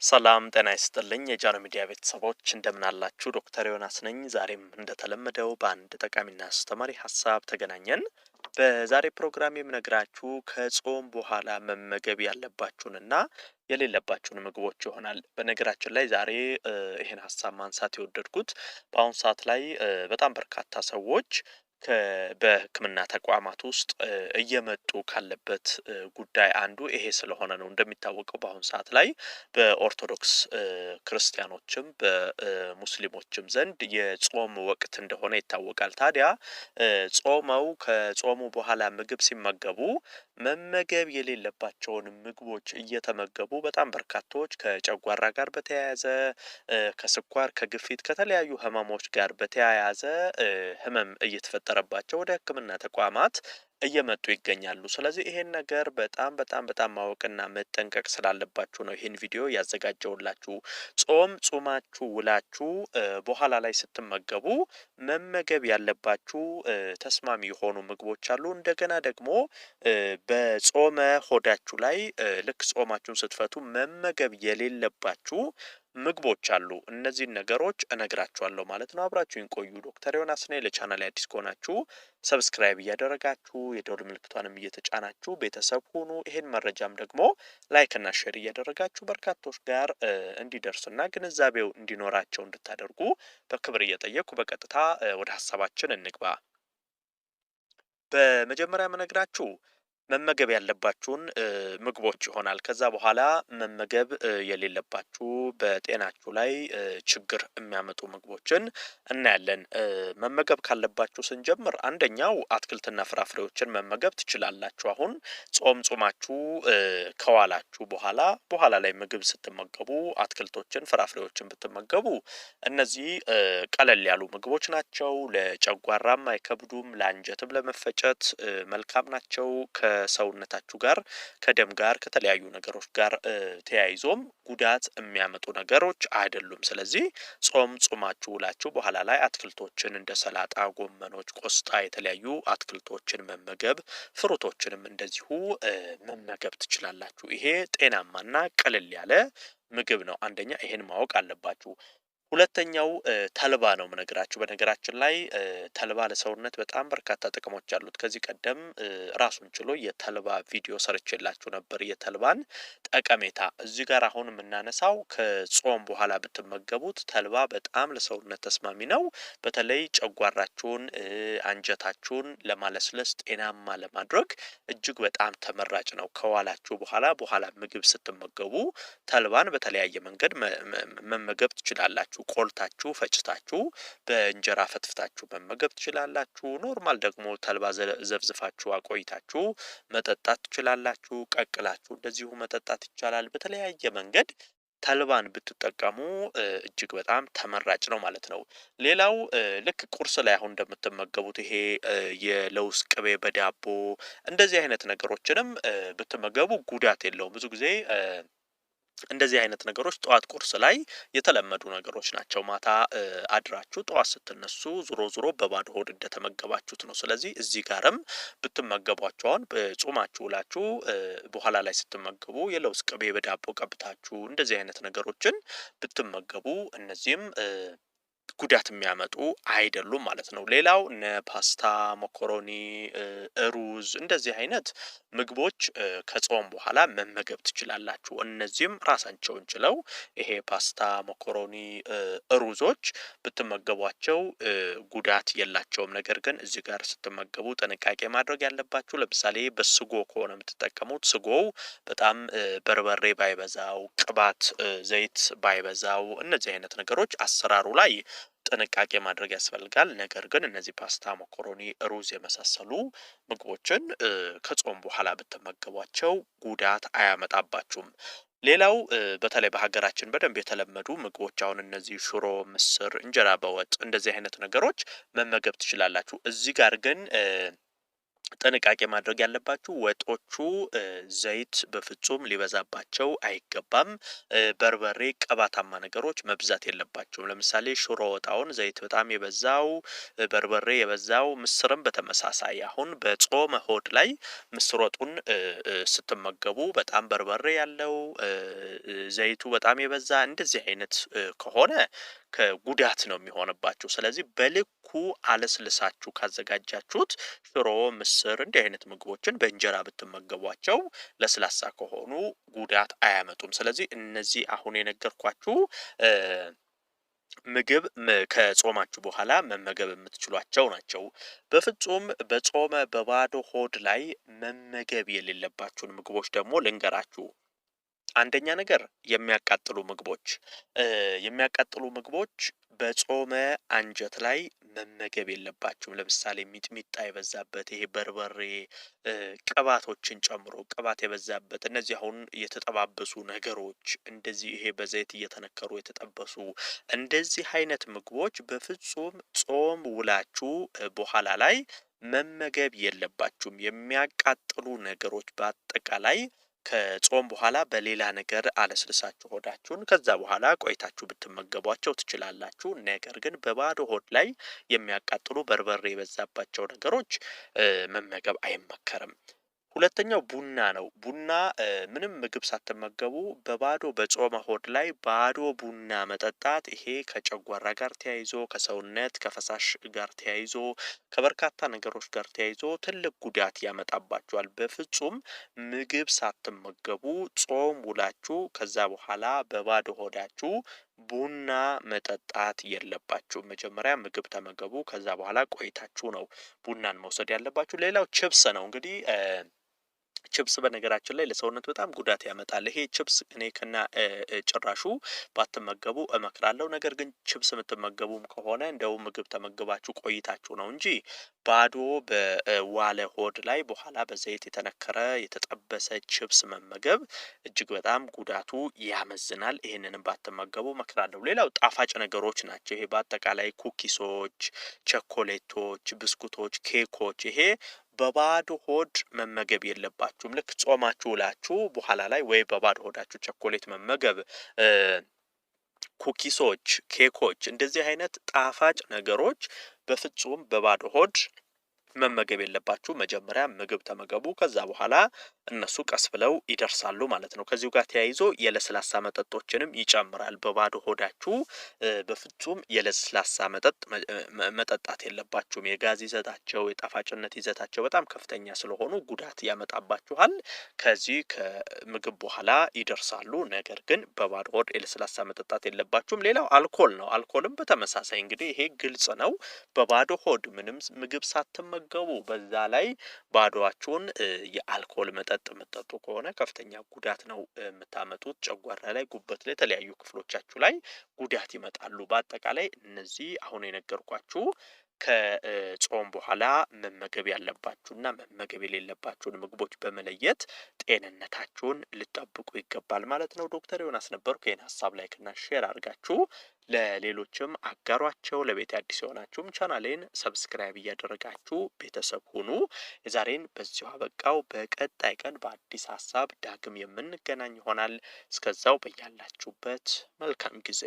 ሰላም ጤና ይስጥልኝ የጃኖ ሚዲያ ቤተሰቦች እንደምን አላችሁ? ዶክተር ዮናስ ነኝ። ዛሬም እንደተለመደው በአንድ ጠቃሚና አስተማሪ ሀሳብ ተገናኘን። በዛሬ ፕሮግራም የምነግራችሁ ከጾም በኋላ መመገብ ያለባችሁንና የሌለባችሁን ምግቦች ይሆናል። በነገራችን ላይ ዛሬ ይሄን ሀሳብ ማንሳት የወደድኩት በአሁኑ ሰዓት ላይ በጣም በርካታ ሰዎች በሕክምና ተቋማት ውስጥ እየመጡ ካለበት ጉዳይ አንዱ ይሄ ስለሆነ ነው። እንደሚታወቀው በአሁኑ ሰዓት ላይ በኦርቶዶክስ ክርስቲያኖችም በሙስሊሞችም ዘንድ የጾም ወቅት እንደሆነ ይታወቃል። ታዲያ ጾመው ከጾሙ በኋላ ምግብ ሲመገቡ መመገብ የሌለባቸውን ምግቦች እየተመገቡ በጣም በርካቶች ከጨጓራ ጋር በተያያዘ ከስኳር፣ ከግፊት፣ ከተለያዩ ህመሞች ጋር በተያያዘ ህመም እየተፈጠረባቸው ወደ ሕክምና ተቋማት እየመጡ ይገኛሉ። ስለዚህ ይሄን ነገር በጣም ማወቅና መጠንቀቅ ስላለባችሁ ነው ይሄን ቪዲዮ ያዘጋጀውላችሁ። ጾማችሁ ውላችሁ በኋላ ላይ ስትመገቡ መመገብ ያለባችሁ ተስማሚ የሆኑ ምግቦች አሉ። እንደገና ደግሞ በጾመ ሆዳችሁ ላይ ልክ ጾማችሁን ስትፈቱ መመገብ የሌለባችሁ ምግቦች አሉ። እነዚህን ነገሮች እነግራችኋለሁ ማለት ነው። አብራችሁን ቆዩ። ዶክተር ዮናስ ነኝ። ለቻናል አዲስ ከሆናችሁ ሰብስክራይብ እያደረጋችሁ የደወል ምልክቷንም እየተጫናችሁ ቤተሰብ ሁኑ። ይሄን መረጃም ደግሞ ላይክ እና ሼር እያደረጋችሁ በርካቶች ጋር እንዲደርስና ግንዛቤው እንዲኖራቸው እንድታደርጉ በክብር እየጠየቁ በቀጥታ ወደ ሀሳባችን እንግባ። በመጀመሪያ የምነግራችሁ መመገብ ያለባችሁን ምግቦች ይሆናል። ከዛ በኋላ መመገብ የሌለባችሁ በጤናችሁ ላይ ችግር የሚያመጡ ምግቦችን እናያለን። መመገብ ካለባችሁ ስንጀምር አንደኛው አትክልትና ፍራፍሬዎችን መመገብ ትችላላችሁ። አሁን ጾማችሁ ከዋላችሁ በኋላ ላይ ምግብ ስትመገቡ አትክልቶችን፣ ፍራፍሬዎችን ብትመገቡ እነዚህ ቀለል ያሉ ምግቦች ናቸው። ለጨጓራም አይከብዱም፣ ለአንጀትም ለመፈጨት መልካም ናቸው። ከሰውነታችሁ ጋር ከደም ጋር ከተለያዩ ነገሮች ጋር ተያይዞም ጉዳት የሚያመጡ ነገሮች አይደሉም። ስለዚህ ጾማችሁ ውላችሁ በኋላ ላይ አትክልቶችን እንደ ሰላጣ፣ ጎመኖች፣ ቆስጣ የተለያዩ አትክልቶችን መመገብ፣ ፍሩቶችንም እንደዚሁ መመገብ ትችላላችሁ። ይሄ ጤናማና ቀለል ያለ ምግብ ነው። አንደኛ ይሄን ማወቅ አለባችሁ። ሁለተኛው ተልባ ነው የምነግራችሁ። በነገራችን ላይ ተልባ ለሰውነት በጣም በርካታ ጥቅሞች አሉት። ከዚህ ቀደም ራሱን ችሎ የተልባ ቪዲዮ ሰርቼላችሁ ነበር፣ የተልባን ጠቀሜታ። እዚህ ጋር አሁን የምናነሳው ከጾም በኋላ ብትመገቡት ተልባ በጣም ለሰውነት ተስማሚ ነው። በተለይ ጨጓራችሁን፣ አንጀታችሁን ለማለስለስ ጤናማ ለማድረግ እጅግ በጣም ተመራጭ ነው። ከዋላችሁ በኋላ ምግብ ስትመገቡ ተልባን በተለያየ መንገድ መመገብ ትችላላችሁ። ቆልታችሁ ፈጭታችሁ በእንጀራ ፈትፍታችሁ መመገብ ትችላላችሁ። ኖርማል ደግሞ ተልባ ዘፍዝፋችሁ አቆይታችሁ መጠጣት ትችላላችሁ። ቀቅላችሁ እንደዚሁ መጠጣት ይቻላል። በተለያየ መንገድ ተልባን ብትጠቀሙ እጅግ በጣም ተመራጭ ነው ማለት ነው። ሌላው ልክ ቁርስ ላይ አሁን እንደምትመገቡት ይሄ የለውዝ ቅቤ በዳቦ እንደዚህ አይነት ነገሮችንም ብትመገቡ ጉዳት የለውም። ብዙ ጊዜ እንደዚህ አይነት ነገሮች ጠዋት ቁርስ ላይ የተለመዱ ነገሮች ናቸው። ማታ አድራችሁ ጠዋት ስትነሱ ዙሮ በባዶ ሆድ እንደተመገባችሁት ነው። ስለዚህ እዚህ ጋርም ብትመገቧቸውን በጾማችሁ ውላችሁ በኋላ ላይ ስትመገቡ የለውዝ ቅቤ በዳቦ ቀብታችሁ እንደዚህ አይነት ነገሮችን ብትመገቡ እነዚህም ጉዳት የሚያመጡ አይደሉም ማለት ነው። ሌላው እነ ፓስታ፣ መኮሮኒ፣ ሩዝ እንደዚህ አይነት ምግቦች ከጾም በኋላ መመገብ ትችላላችሁ። እነዚህም ራሳቸውን ችለው ይሄ ፓስታ፣ መኮሮኒ፣ ሩዞች ብትመገቧቸው ጉዳት የላቸውም። ነገር ግን እዚህ ጋር ስትመገቡ ጥንቃቄ ማድረግ ያለባችሁ ለምሳሌ በስጎ ከሆነ የምትጠቀሙት ስጎው በጣም በርበሬ ባይበዛው፣ ቅባት ዘይት ባይበዛው እነዚህ አይነት ነገሮች አሰራሩ ላይ ጥንቃቄ ማድረግ ያስፈልጋል። ነገር ግን እነዚህ ፓስታ፣ መኮሮኒ፣ ሩዝ የመሳሰሉ ምግቦችን ከጾም በኋላ ብትመገቧቸው ጉዳት አያመጣባችሁም። ሌላው በተለይ በሀገራችን በደንብ የተለመዱ ምግቦች አሁን እነዚህ ሽሮ፣ ምስር፣ እንጀራ በወጥ እንደዚህ አይነት ነገሮች መመገብ ትችላላችሁ። እዚህ ጋር ግን ጥንቃቄ ማድረግ ያለባችሁ ወጦቹ ዘይት በፍጹም ሊበዛባቸው አይገባም። በርበሬ፣ ቅባታማ ነገሮች መብዛት የለባቸውም። ለምሳሌ ሽሮ ወጥ አሁን ዘይት በጣም የበዛው በርበሬ የበዛው፣ ምስርም በተመሳሳይ አሁን በጾመ ሆድ ላይ ምስር ወጡን ስትመገቡ በጣም በርበሬ ያለው ዘይቱ በጣም የበዛ እንደዚህ አይነት ከሆነ ከጉዳት ነው የሚሆንባችሁ። ስለዚህ በልኩ አለስልሳችሁ ካዘጋጃችሁት ሽሮ፣ ምስር እንዲህ አይነት ምግቦችን በእንጀራ ብትመገቧቸው ለስላሳ ከሆኑ ጉዳት አያመጡም። ስለዚህ እነዚህ አሁን የነገርኳችሁ ምግብ ከጾማችሁ በኋላ መመገብ የምትችሏቸው ናቸው። በፍጹም በጾመ በባዶ ሆድ ላይ መመገብ የሌለባችሁን ምግቦች ደግሞ ልንገራችሁ። አንደኛ ነገር የሚያቃጥሉ ምግቦች በጾመ አንጀት ላይ መመገብ የለባችሁም። ለምሳሌ ሚጥሚጣ የበዛበት ይሄ በርበሬ፣ ቅባቶችን ጨምሮ ቅባት የበዛበት እነዚህ አሁን የተጠባበሱ ነገሮች እንደዚህ ይሄ በዘይት እየተነከሩ የተጠበሱ እንደዚህ አይነት ምግቦች በፍጹም ጾም ውላችሁ በኋላ ላይ መመገብ የለባችሁም። የሚያቃጥሉ ነገሮች በአጠቃላይ ከጾም በኋላ በሌላ ነገር አለስልሳችሁ ሆዳችሁን ከዛ በኋላ ቆይታችሁ ብትመገቧቸው ትችላላችሁ። ነገር ግን በባዶ ሆድ ላይ የሚያቃጥሉ በርበሬ የበዛባቸው ነገሮች መመገብ አይመከርም። ሁለተኛው ቡና ነው። ቡና ምንም ምግብ ሳትመገቡ በባዶ በጾመ ሆድ ላይ ባዶ ቡና መጠጣት ይሄ ከጨጓራ ጋር ተያይዞ ከሰውነት ከፈሳሽ ጋር ተያይዞ ከበርካታ ነገሮች ጋር ተያይዞ ትልቅ ጉዳት ያመጣባችኋል። በፍጹም ምግብ ሳትመገቡ ጾም ውላችሁ ከዛ በኋላ በባዶ ሆዳችሁ ቡና መጠጣት የለባችሁ። መጀመሪያ ምግብ ተመገቡ። ከዛ በኋላ ቆይታችሁ ነው ቡናን መውሰድ ያለባችሁ። ሌላው ችፕስ ነው። እንግዲህ ችፕስ በነገራችን ላይ ለሰውነት በጣም ጉዳት ያመጣል። ይሄ ችፕስ እኔ ከና ጭራሹ ባትመገቡ እመክራለሁ። ነገር ግን ችፕስ የምትመገቡም ከሆነ እንደው ምግብ ተመግባችሁ ቆይታችሁ ነው እንጂ ባዶ በዋለ ሆድ ላይ በኋላ በዘይት የተነከረ የተጠበሰ ችፕስ መመገብ እጅግ በጣም ጉዳቱ ያመዝናል። ይህንንም ባትመገቡ እመክራለሁ። ሌላው ጣፋጭ ነገሮች ናቸው። ይሄ በአጠቃላይ ኩኪሶች፣ ቸኮሌቶች፣ ብስኩቶች፣ ኬኮች ይሄ በባዶ ሆድ መመገብ የለባችሁም። ልክ ጾማችሁ ውላችሁ በኋላ ላይ ወይ በባዶ ሆዳችሁ ቸኮሌት መመገብ፣ ኩኪሶች፣ ኬኮች እንደዚህ አይነት ጣፋጭ ነገሮች በፍጹም በባዶ ሆድ መመገብ የለባችሁ። መጀመሪያ ምግብ ተመገቡ። ከዛ በኋላ እነሱ ቀስ ብለው ይደርሳሉ ማለት ነው። ከዚሁ ጋር ተያይዞ የለስላሳ መጠጦችንም ይጨምራል። በባዶ ሆዳችሁ በፍጹም የለስላሳ መጠጥ መጠጣት የለባችሁም። የጋዝ ይዘታቸው የጣፋጭነት ይዘታቸው በጣም ከፍተኛ ስለሆኑ ጉዳት ያመጣባችኋል። ከዚህ ከምግብ በኋላ ይደርሳሉ። ነገር ግን በባዶ ሆድ የለስላሳ መጠጣት የለባችሁም። ሌላው አልኮል ነው። አልኮልም በተመሳሳይ እንግዲህ ይሄ ግልጽ ነው። በባዶ ሆድ ምንም ምግብ ሳትመገቡ በዛ ላይ ባዶአችሁን የአልኮል መጠጥ የምትጠጡ ከሆነ ከፍተኛ ጉዳት ነው የምታመጡት። ጨጓራ ላይ፣ ጉበት ላይ፣ የተለያዩ ክፍሎቻችሁ ላይ ጉዳት ይመጣሉ። በአጠቃላይ እነዚህ አሁን የነገርኳችሁ ከጾም በኋላ መመገብ ያለባችሁና መመገብ የሌለባችሁን ምግቦች በመለየት ጤንነታችሁን ልጠብቁ ይገባል ማለት ነው። ዶክተር ዮናስ ነበርኩ። ይህን ሀሳብ ላይክና ሼር አድርጋችሁ ለሌሎችም አጋሯቸው። ለቤት አዲስ የሆናችሁም ቻናሌን ሰብስክራይብ እያደረጋችሁ ቤተሰብ ሁኑ። የዛሬን በዚሁ አበቃው። በቀጣይ ቀን በአዲስ ሀሳብ ዳግም የምንገናኝ ይሆናል። እስከዛው በያላችሁበት መልካም ጊዜ